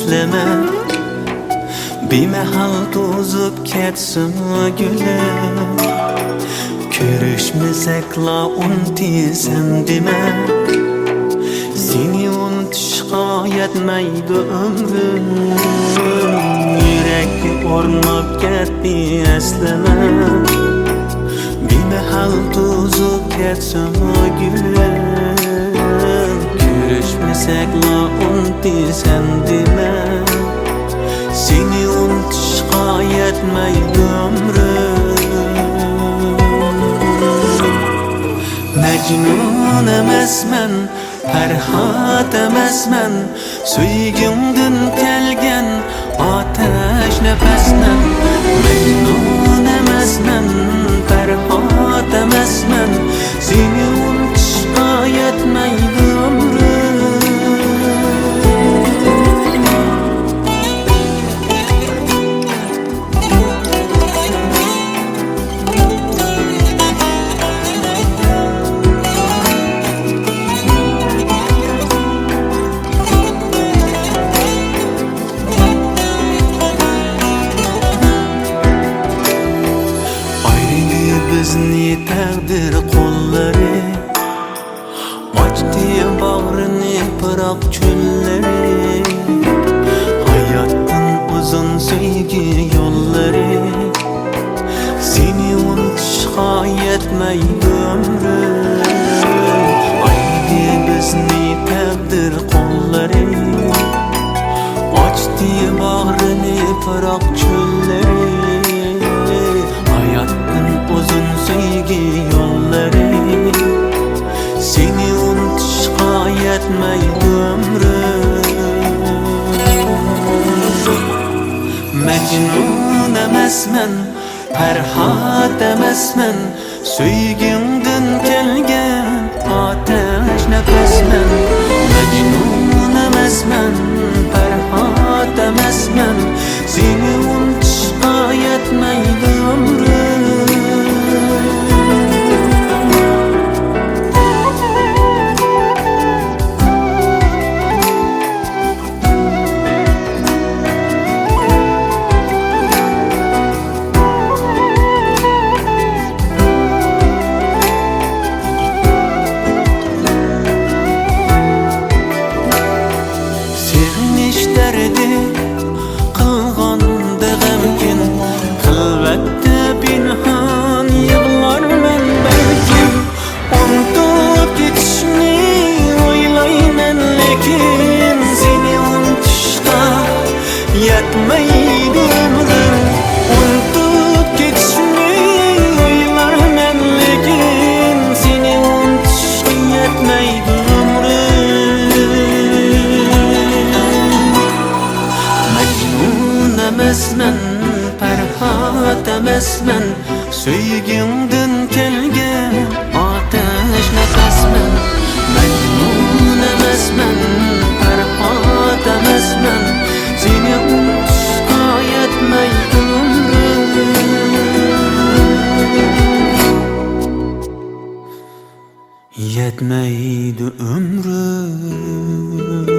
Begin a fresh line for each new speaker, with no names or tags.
esleme. Bir mahal tozup ketsin gülüm. Körüşmesek-la unutisem deme. Seni unutuşqa yetmeydi ömrüm. Yürekki ornab ketdi esleme. Bir mahal tozup ketsin gülüm. Körüşmesek-la unutisem deme. Seni unutuşqa yetmeydi ömrüm. Mecnun emasman, Ferhat emasman, Söygümdün kelgen ateş nefesmen. Mecnun emasman, Ferhat emasman, Seni unutuşqa yetmeydi ömrüm. Bizni takdir kolları açtı bağrını bırak çölleri. Hayatın uzun sevgi yolları. Seni unutuşqa yetmeydi ömrüm. Haydi bizni takdir kolları açtı bağrını bırak çölleri. Hayatın uzun sevgi yolları. Seni unutuşqa yetmeydi ömrüm. Mecnun emasman, Ferhat emasman, Söygümdün kelgen ateş nefesmen. Mecnun emasman, Ferhat emasman, Seni unutuşqa yetmeydi ömrüm. Yetmeydi ömrüm. Unutup geçişini oylarmen, lekin seni unutuşqa yetmeydi ömrüm. Mecnun emasman, Ferhat emasman, Söygümdün kelgen ateş nefesmen. Mecnun emasman, Ferhat emasman, Seni unutuşqa yetmeydi ömrüm. Yetmeydi ömrüm.